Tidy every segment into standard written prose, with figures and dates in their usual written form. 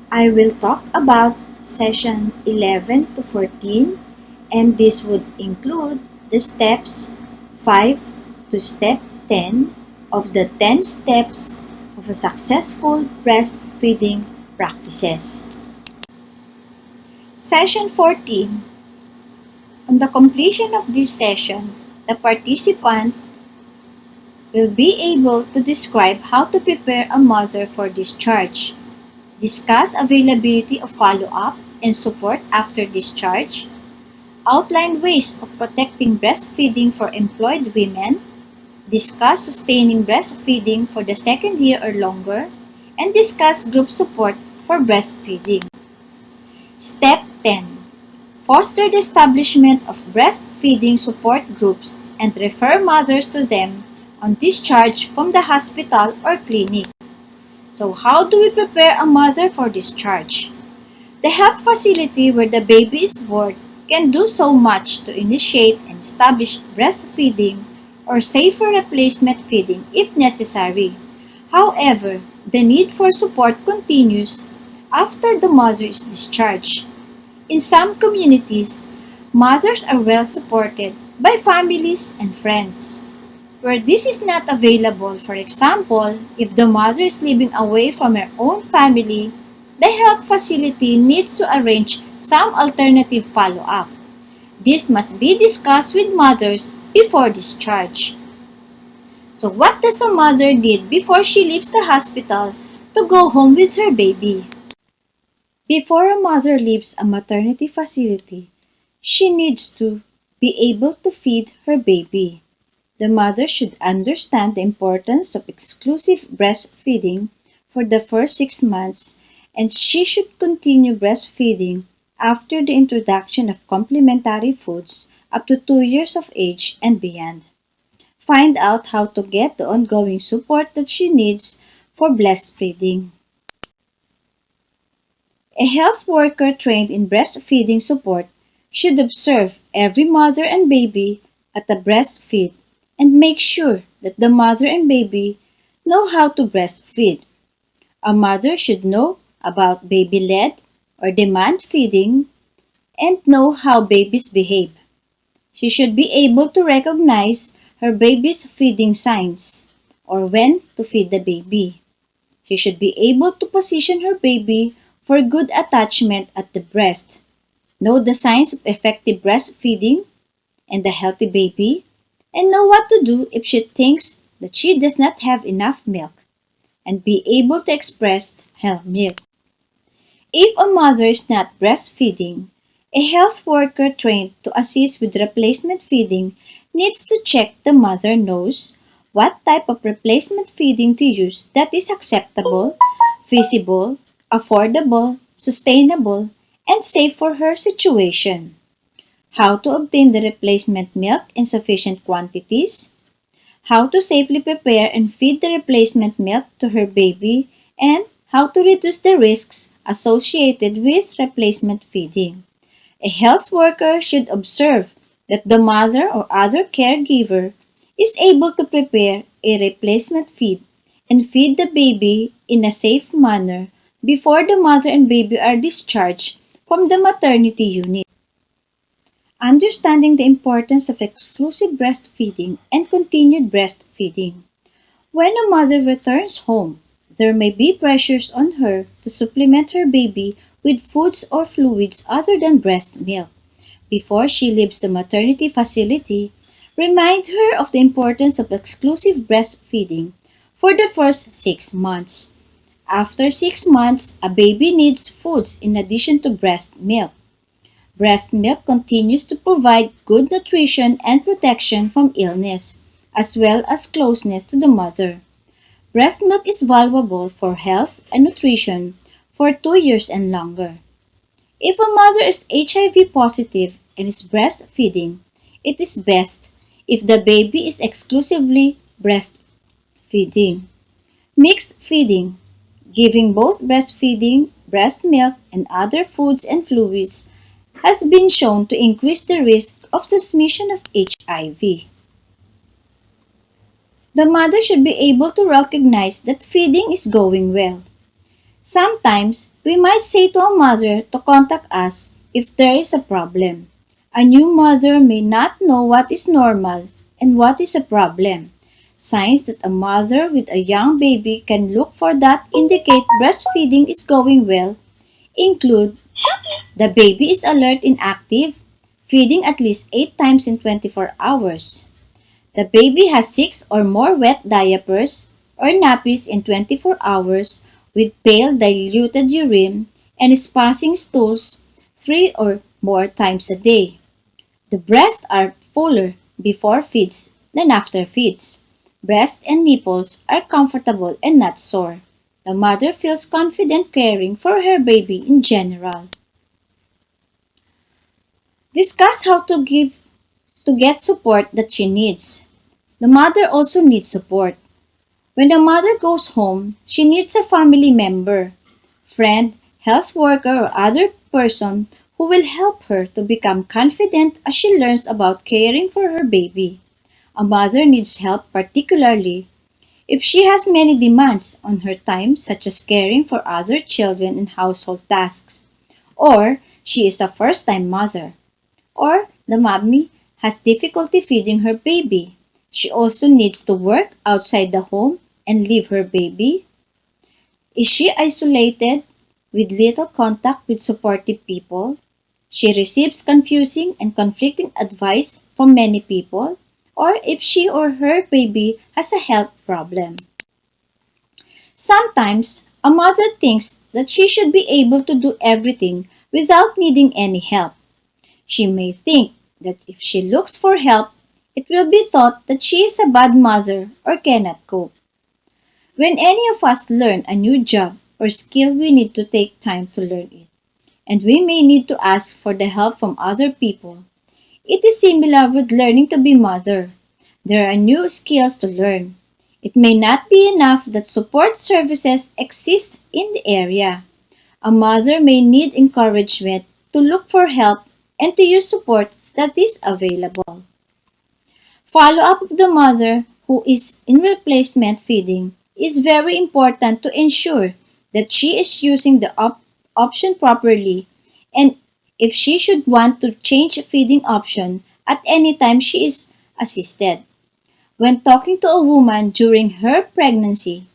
I will talk about session 11 to 14, and this would include the steps 5 to step 10 of the 10 steps of a successful breastfeeding practices. Session 14. On the completion of this session, the participant will be able to describe how to prepare a mother for discharge, discuss availability of follow-up and support after discharge, outline ways of protecting breastfeeding for employed women, discuss sustaining breastfeeding for the second year or longer, and discuss group support for breastfeeding. Step 10. Foster the establishment of breastfeeding support groups and refer mothers to them on discharge from the hospital or clinic. So how do we prepare a mother for discharge? The health facility where the baby is born can do so much to initiate and establish breastfeeding or safer replacement feeding if necessary. However, the need for support continues after the mother is discharged. In some communities, mothers are well supported by families and friends. Where this is not available, for example, if the mother is living away from her own family, the health facility needs to arrange some alternative follow-up. This must be discussed with mothers before discharge. So what does a mother need before she leaves the hospital to go home with her baby? Before a mother leaves a maternity facility, she needs to be able to feed her baby. The mother should understand the importance of exclusive breastfeeding for the first 6 months, and she should continue breastfeeding after the introduction of complementary foods up to 2 years of age and beyond. Find out how to get the ongoing support that she needs for breastfeeding. A health worker trained in breastfeeding support should observe every mother and baby at the breastfeed and make sure that the mother and baby know how to breastfeed. A mother should know about baby-led or demand feeding and know how babies behave. She should be able to recognize her baby's feeding signs or when to feed the baby. She should be able to position her baby for good attachment at the breast, know the signs of effective breastfeeding and a healthy baby, and know what to do if she thinks that she does not have enough milk, and be able to express her milk. If a mother is not breastfeeding, a health worker trained to assist with replacement feeding needs to check the mother knows what type of replacement feeding to use that is acceptable, feasible, affordable, sustainable, and safe for her situation. How to obtain the replacement milk in sufficient quantities, how to safely prepare and feed the replacement milk to her baby, and how to reduce the risks associated with replacement feeding. A health worker should observe that the mother or other caregiver is able to prepare a replacement feed and feed the baby in a safe manner before the mother and baby are discharged from the maternity unit. Understanding the importance of exclusive breastfeeding and continued breastfeeding. When a mother returns home, there may be pressures on her to supplement her baby with foods or fluids other than breast milk. Before she leaves the maternity facility, remind her of the importance of exclusive breastfeeding for the first 6 months. After 6 months, a baby needs foods in addition to breast milk. Breast milk continues to provide good nutrition and protection from illness, as well as closeness to the mother. Breast milk is valuable for health and nutrition for 2 years and longer. If a mother is HIV positive and is breastfeeding, it is best if the baby is exclusively breastfeeding. Mixed feeding, giving both breastfeeding, breast milk, and other foods and fluids has been shown to increase the risk of transmission of HIV. The mother should be able to recognize that feeding is going well. Sometimes We might say to a mother to contact us if there is a problem. A new mother may not know what is normal and what is a problem. Signs that a mother with a young baby can look for that indicate breastfeeding is going well include the baby is alert and active, feeding at least 8 times in 24 hours. The baby has 6 or more wet diapers or nappies in 24 hours with pale diluted urine and is passing stools 3 or more times a day. The breasts are fuller before feeds than after feeds. Breast and nipples are comfortable and not sore. The mother feels confident caring for her baby in general. Discuss how to get support that she needs. The mother also needs support. When the mother goes home, she needs a family member, friend, health worker, or other person who will help her to become confident as she learns about caring for her baby. A mother needs help particularly if she has many demands on her time, such as caring for other children and household tasks, or she is a first time mother, or the mommy has difficulty feeding her baby. She also needs to work outside the home and leave her baby. Is she isolated with little contact with supportive people? She receives confusing and conflicting advice from many people, or if she or her baby has a health problem. Sometimes, a mother thinks that she should be able to do everything without needing any help. She may think that if she looks for help, it will be thought that she is a bad mother or cannot cope. When any of us learn a new job or skill, we need to take time to learn it, and we may need to ask for the help from other people. It is similar with learning to be mother. There are new skills to learn. It may not be enough that support services exist in the area. A mother may need encouragement to look for help and to use support that is available. Follow up of the mother who is in replacement feeding is very important to ensure that she is using the option properly and if she should want to change a feeding option at any time she is assisted. When talking to a woman during her pregnancy,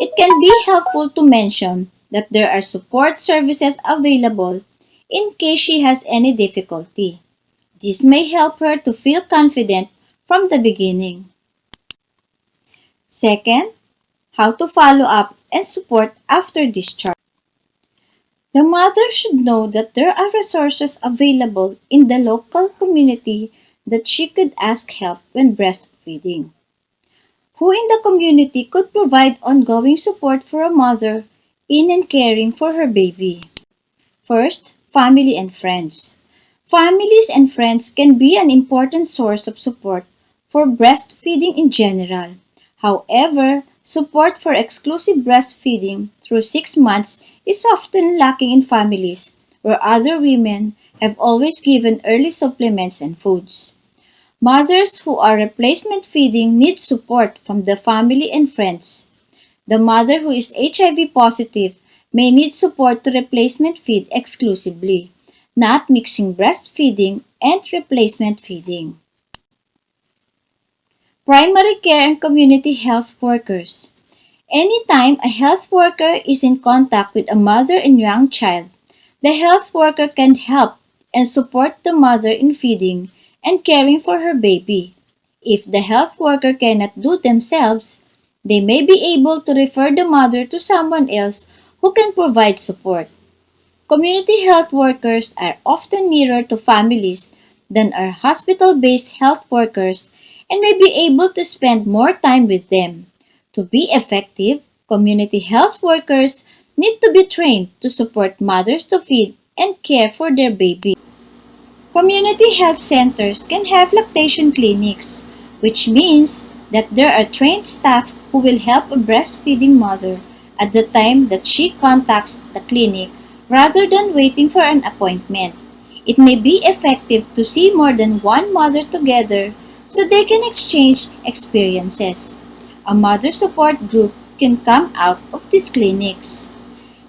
it can be helpful to mention that there are support services available in case she has any difficulty. This may help her to feel confident from the beginning. Second, how to follow up and support after discharge. The mother should know that there are resources available in the local community that she could ask help when breastfeeding. Who in the community could provide ongoing support for a mother in and caring for her baby? First, family and friends. Families and friends can be an important source of support for breastfeeding in general. However, support for exclusive breastfeeding through 6 months is often lacking in families where other women have always given early supplements and foods. Mothers who are replacement feeding need support from the family and friends. The mother who is HIV positive may need support to replacement feed exclusively, not mixing breastfeeding and replacement feeding. Primary care and community health workers. Anytime a health worker is in contact with a mother and young child, the health worker can help and support the mother in feeding and caring for her baby. If the health worker cannot do themselves, they may be able to refer the mother to someone else who can provide support. Community health workers are often nearer to families than are hospital based health workers and may be able to spend more time with them. To be effective, community health workers need to be trained to support mothers to feed and care for their baby. Community health centers can have lactation clinics, which means that there are trained staff who will help a breastfeeding mother at the time that she contacts the clinic rather than waiting for an appointment. It may be effective to see more than one mother together so they can exchange experiences. A mother support group can come out of these clinics.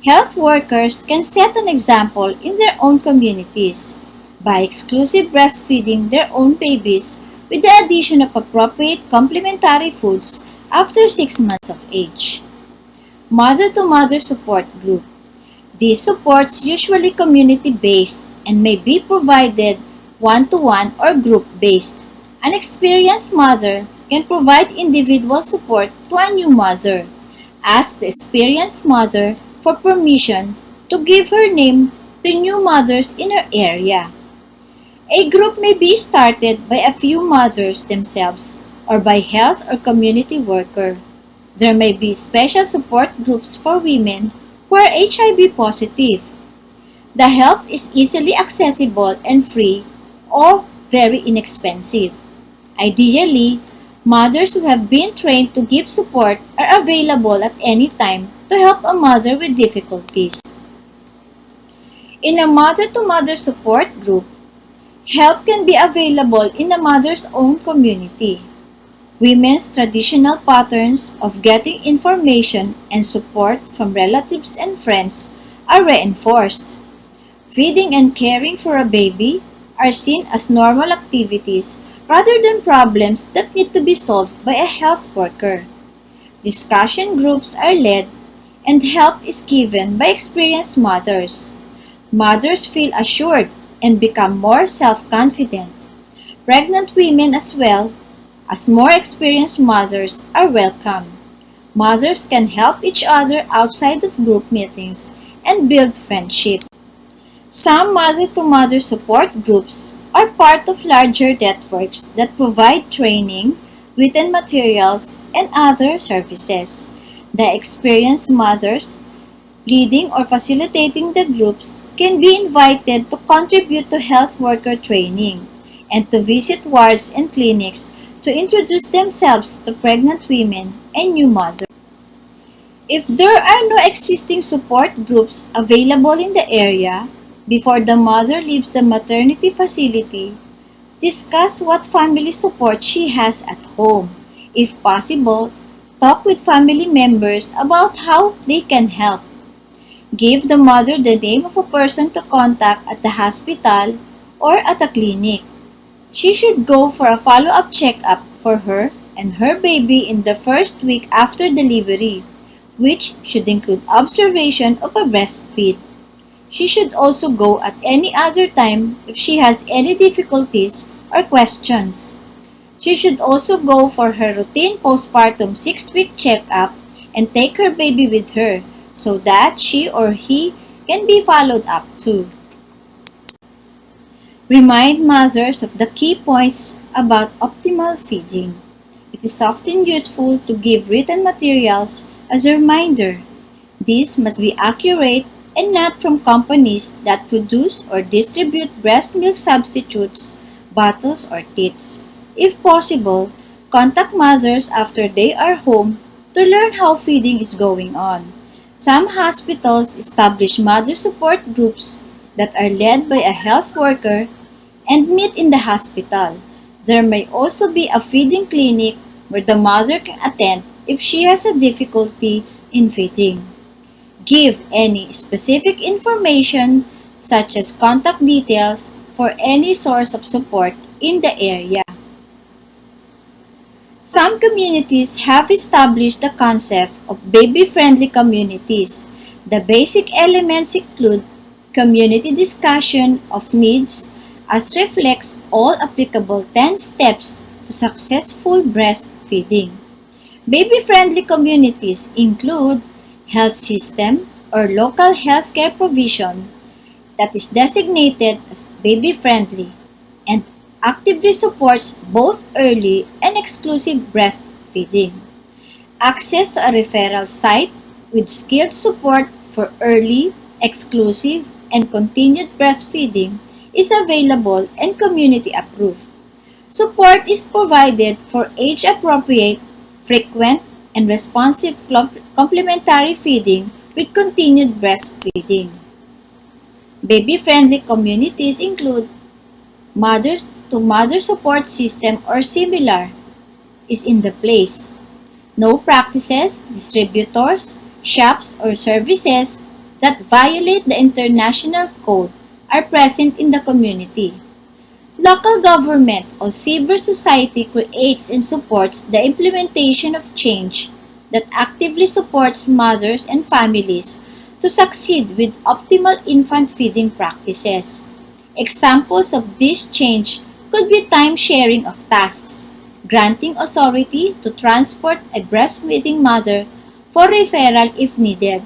Health workers can set an example in their own communities by exclusive breastfeeding their own babies with the addition of appropriate complementary foods after 6 months of age. Mother-to-mother support group. These supports usually community-based and may be provided one-to-one or group-based. An experienced mother can provide individual support to a new mother. Ask the experienced mother for permission to give her name to new mothers in her area. A group may be started by a few mothers themselves or by health or community worker. There may be special support groups for women who are HIV positive. The help is easily accessible and free or very inexpensive. Ideally, mothers who have been trained to give support are available at any time to help a mother with difficulties. In a mother-to-mother support group, help can be available in the mother's own community. Women's traditional patterns of getting information and support from relatives and friends are reinforced. Feeding and caring for a baby are seen as normal activities rather than problems that need to be solved by a health worker. Discussion groups are led and help is given by experienced mothers. Mothers feel assured and become more self-confident. Pregnant women as well as more experienced mothers are welcome. Mothers can help each other outside of group meetings and build friendship. Some mother-to-mother support groups are part of larger networks that provide training, written materials, and other services. The experienced mothers leading or facilitating the groups can be invited to contribute to health worker training and to visit wards and clinics to introduce themselves to pregnant women and new mothers. If there are no existing support groups available in the area, before the mother leaves the maternity facility, discuss what family support she has at home. If possible, talk with family members about how they can help. Give the mother the name of a person to contact at the hospital or at a clinic. She should go for a follow-up checkup for her and her baby in the first week after delivery, which should include observation of a breastfeed. She should also go at any other time if she has any difficulties or questions. She should also go for her routine postpartum 6-week checkup and take her baby with her so that she or he can be followed up too. Remind mothers of the key points about optimal feeding. It is often useful to give written materials as a reminder. These must be accurate and not from companies that produce or distribute breast milk substitutes, bottles, or teats. If possible, contact mothers after they are home to learn how feeding is going on. Some hospitals establish mother support groups that are led by a health worker and meet in the hospital. There may also be a feeding clinic where the mother can attend if she has a difficulty in feeding. Give any specific information such as contact details for any source of support in the area. Some communities have established the concept of baby-friendly communities. The basic elements include community discussion of needs as reflects all applicable 10 steps to successful breastfeeding. Baby-friendly communities include health system or local healthcare provision that is designated as baby-friendly and actively supports both early and exclusive breastfeeding. Access to a referral site with skilled support for early, exclusive, and continued breastfeeding is available and community approved. Support is provided for age-appropriate, frequent, and responsive complementary feeding with continued breastfeeding. Baby-friendly communities include mother-to-mother support system or similar is in the place. No practices, distributors, shops, or services that violate the international code are present in the community. Local government or civil society creates and supports the implementation of change that actively supports mothers and families to succeed with optimal infant feeding practices. Examples of this change could be time sharing of tasks, granting authority to transport a breastfeeding mother for referral if needed,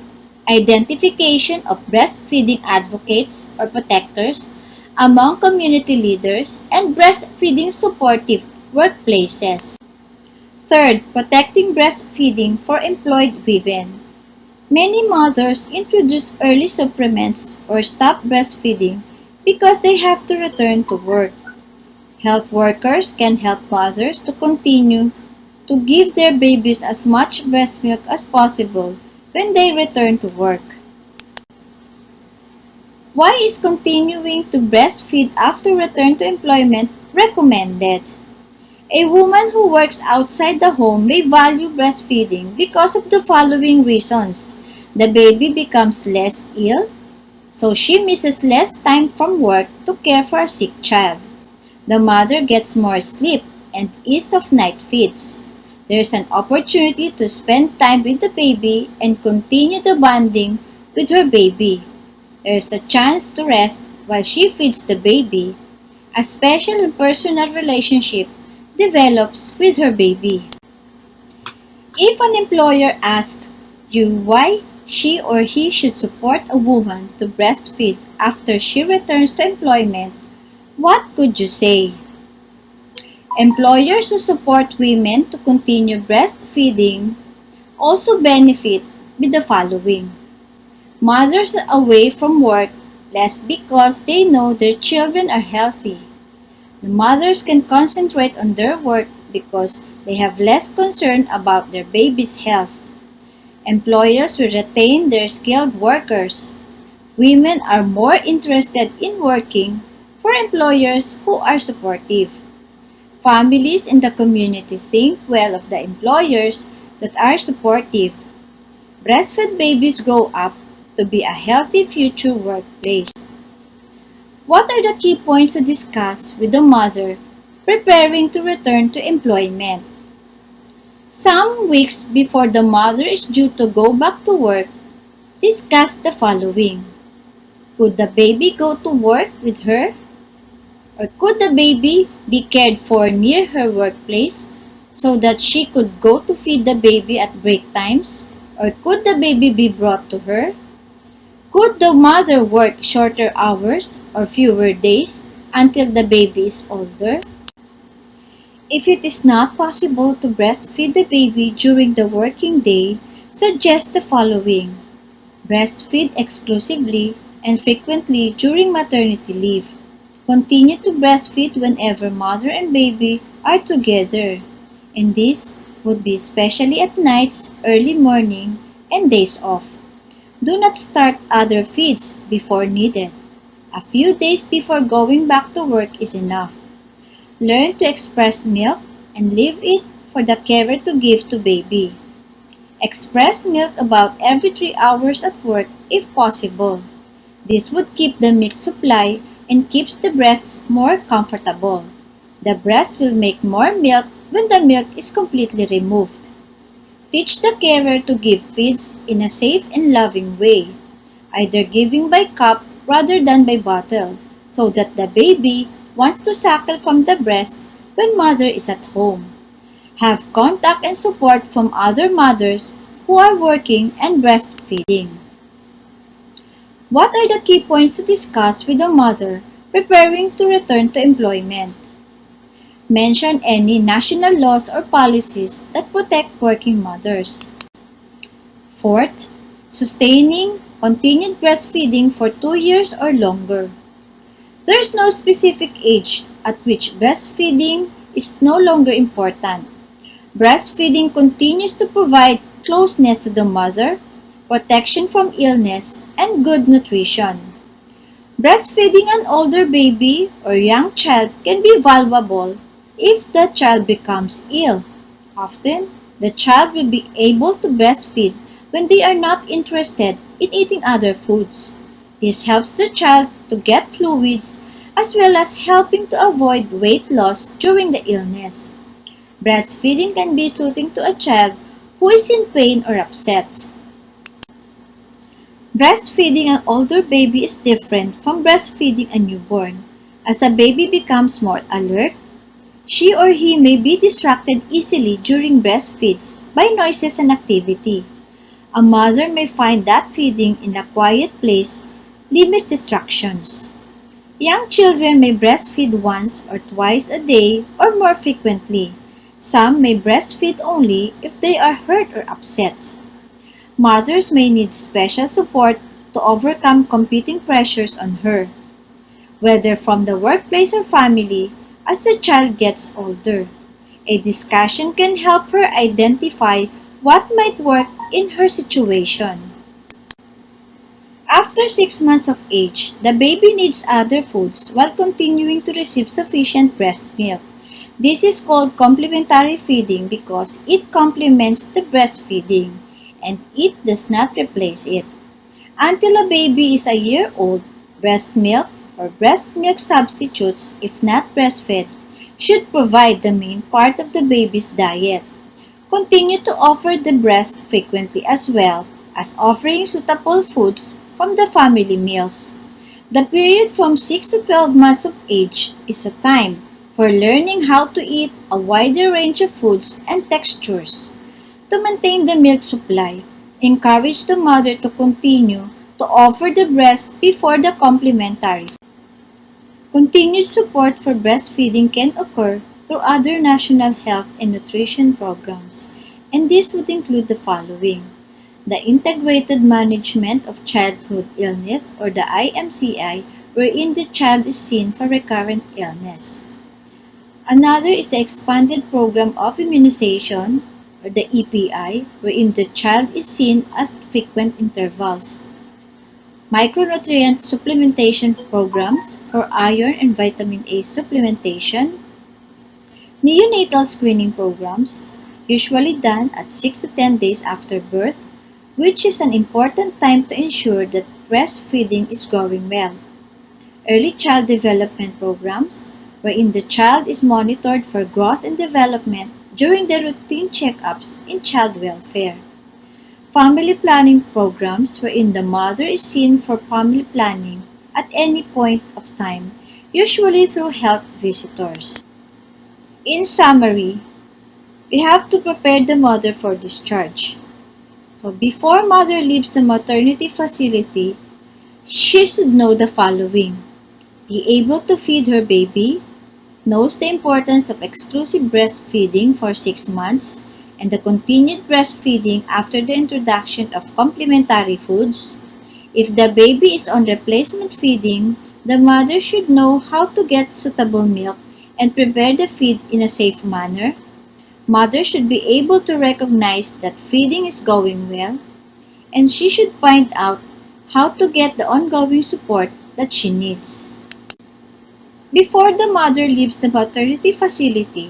identification of breastfeeding advocates or protectors among community leaders, and breastfeeding supportive workplaces. Third, protecting breastfeeding for employed women. Many mothers introduce early supplements or stop breastfeeding because they have to return to work. Health workers can help mothers to continue to give their babies as much breast milk as possible when they return to work. Why is continuing to breastfeed after return to employment recommended? A woman who works outside the home may value breastfeeding because of the following reasons. The baby becomes less ill, so she misses less time from work to care for a sick child. The mother gets more sleep and ease of night feeds. There is an opportunity to spend time with the baby and continue the bonding with her baby. There is a chance to rest while she feeds the baby. A special and personal relationship develops with her baby. If an employer asks you why she or he should support a woman to breastfeed after she returns to employment, what could you say? Employers who support women to continue breastfeeding also benefit with the following. Mothers are away from work less because they know their children are healthy. The mothers can concentrate on their work because they have less concern about their baby's health. Employers will retain their skilled workers. Women are more interested in working for employers who are supportive. Families in the community think well of the employers that are supportive. Breastfed babies grow up to be a healthy future workplace. What are the key points to discuss with the mother preparing to return to employment? Some weeks before the mother is due to go back to work, discuss the following. Could the baby go to work with her? Or could the baby be cared for near her workplace so that she could go to feed the baby at break times? Or could the baby be brought to her? Could the mother work shorter hours or fewer days until the baby is older? If it is not possible to breastfeed the baby during the working day, suggest the following. Breastfeed exclusively and frequently during maternity leave. Continue to breastfeed whenever mother and baby are together, and this would be especially at nights, early morning, and days off. Do not start other feeds before needed. A few days before going back to work is enough. Learn to express milk and leave it for the carer to give to baby. Express milk about every 3 hours at work if possible. This would keep the milk supply and keeps the breasts more comfortable. The breast will make more milk when the milk is completely removed. Teach the carer to give feeds in a safe and loving way, either giving by cup rather than by bottle, so that the baby wants to suckle from the breast when mother is at home. Have contact and support from other mothers who are working and breastfeeding. What are the key points to discuss with a mother preparing to return to employment? Mention any national laws or policies that protect working mothers. Fourth, sustaining continued breastfeeding for 2 years or longer. There is no specific age at which breastfeeding is no longer important. Breastfeeding continues to provide closeness to the mother, protection from illness, and good nutrition. Breastfeeding an older baby or young child can be valuable if the child becomes ill. Often, the child will be able to breastfeed when they are not interested in eating other foods. This helps the child to get fluids as well as helping to avoid weight loss during the illness. Breastfeeding can be soothing to a child who is in pain or upset. Breastfeeding an older baby is different from breastfeeding a newborn. As a baby becomes more alert, she or he may be distracted easily during breastfeeds by noises and activity. A mother may find that feeding in a quiet place limits distractions. Young children may breastfeed once or twice a day or more frequently. Some may breastfeed only if they are hurt or upset. Mothers may need special support to overcome competing pressures on her, whether from the workplace or family, as the child gets older. A discussion can help her identify what might work in her situation. After 6 months of age, the baby needs other foods while continuing to receive sufficient breast milk. This is called complementary feeding because it complements the breastfeeding and it does not replace it. Until a baby is a year old, breast milk or breast milk substitutes, if not breastfed, should provide the main part of the baby's diet. Continue to offer the breast frequently as well as offering suitable foods from the family meals. The period from 6 to 12 months of age is a time for learning how to eat a wider range of foods and textures. To maintain the milk supply, encourage the mother to continue to offer the breast before the complementary. Continued support for breastfeeding can occur through other national health and nutrition programs, and this would include the following: the Integrated Management of Childhood Illness or the IMCI, wherein the child is seen for recurrent illness. Another is the Expanded Program of Immunization or the EPI, wherein the child is seen at frequent intervals. Micronutrient supplementation programs for iron and vitamin A supplementation. Neonatal screening programs, usually done at 6 to 10 days after birth, which is an important time to ensure that breastfeeding is going well. Early child development programs, wherein the child is monitored for growth and development during the routine checkups in child welfare. Family planning programs, wherein the mother is seen for family planning at any point of time, usually through health visitors. In summary, we have to prepare the mother for discharge. So before mother leaves the maternity facility, she should know the following: be able to feed her baby, knows the importance of exclusive breastfeeding for 6 months, and the continued breastfeeding after the introduction of complementary foods. If the baby is on replacement feeding, the mother should know how to get suitable milk and prepare the feed in a safe manner. Mother should be able to recognize that feeding is going well, and she should find out how to get the ongoing support that she needs. Before the mother leaves the maternity facility,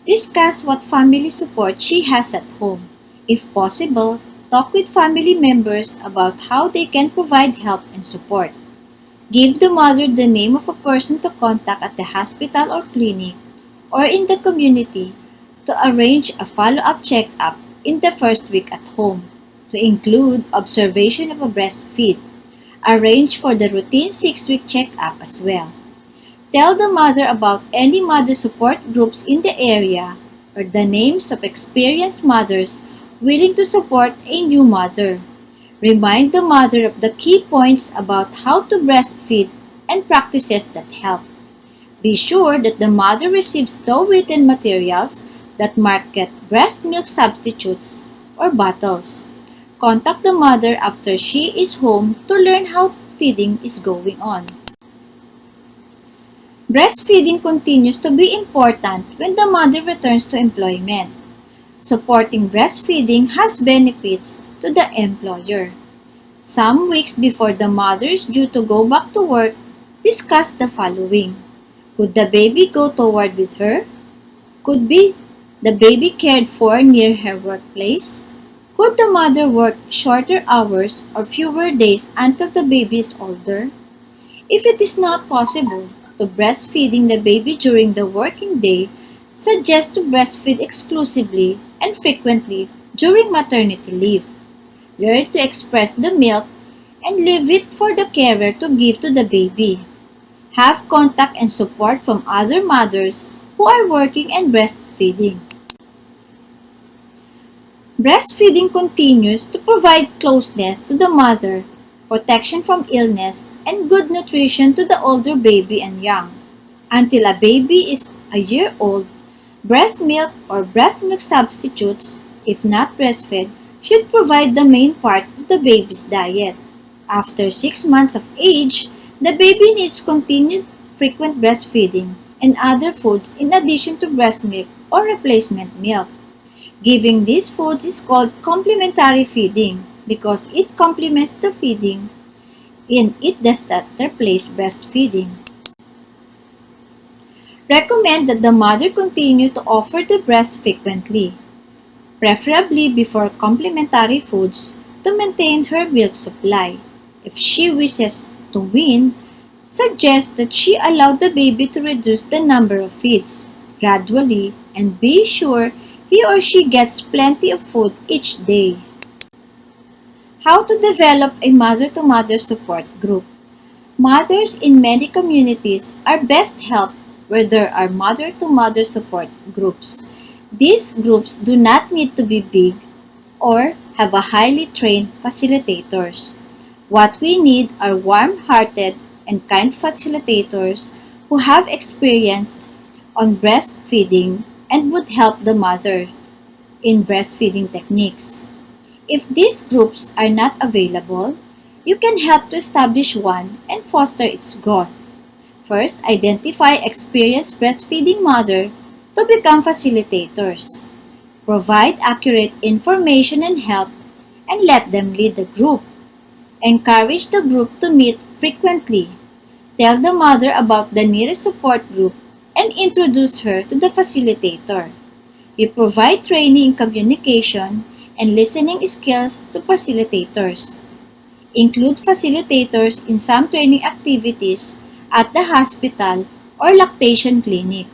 discuss what family support she has at home. If possible, talk with family members about how they can provide help and support. Give the mother the name of a person to contact at the hospital or clinic or in the community to arrange a follow-up checkup in the first week at home, to include observation of a breastfeed. Arrange for the routine 6-week checkup as well. Tell the mother about any mother support groups in the area or the names of experienced mothers willing to support a new mother. Remind the mother of the key points about how to breastfeed and practices that help. Be sure that the mother receives no written materials that market breast milk substitutes or bottles. Contact the mother after she is home to learn how feeding is going on. Breastfeeding continues to be important when the mother returns to employment. Supporting breastfeeding has benefits to the employer. Some weeks before the mother is due to go back to work, discuss the following. Could the baby go to ward with her? Could be the baby cared for near her workplace? Could the mother work shorter hours or fewer days until the baby is older? If it is not possible to breastfeeding the baby during the working day, suggest to breastfeed exclusively and frequently during maternity leave. Learn to express the milk and leave it for the carer to give to the baby. Have contact and support from other mothers who are working and breastfeeding. Breastfeeding continues to provide closeness to the mother, protection from illness, and good nutrition to the older baby and young. Until a baby is a year old, breast milk or breast milk substitutes, if not breastfed, should provide the main part of the baby's diet. After 6 months of age, the baby needs continued frequent breastfeeding and other foods in addition to breast milk or replacement milk. Giving these foods is called complementary feeding because it complements the feeding and it does not replace breastfeeding. Recommend that the mother continue to offer the breast frequently, preferably before complementary foods to maintain her milk supply. If she wishes to wean, suggest that she allow the baby to reduce the number of feeds gradually and be sure he or she gets plenty of food each day. How to develop a mother-to-mother support group. Mothers in many communities are best helped where there are mother-to-mother support groups. These groups do not need to be big or have a highly trained facilitators. What we need are warm-hearted and kind facilitators who have experience on breastfeeding and would help the mother in breastfeeding techniques. If these groups are not available, you can help to establish one and foster its growth. First, identify experienced breastfeeding mother to become facilitators. Provide accurate information and help and let them lead the group. Encourage the group to meet frequently. Tell the mother about the nearest support group and introduce her to the facilitator. You provide training in communication and listening skills to facilitators. Include facilitators in some training activities at the hospital or lactation clinic.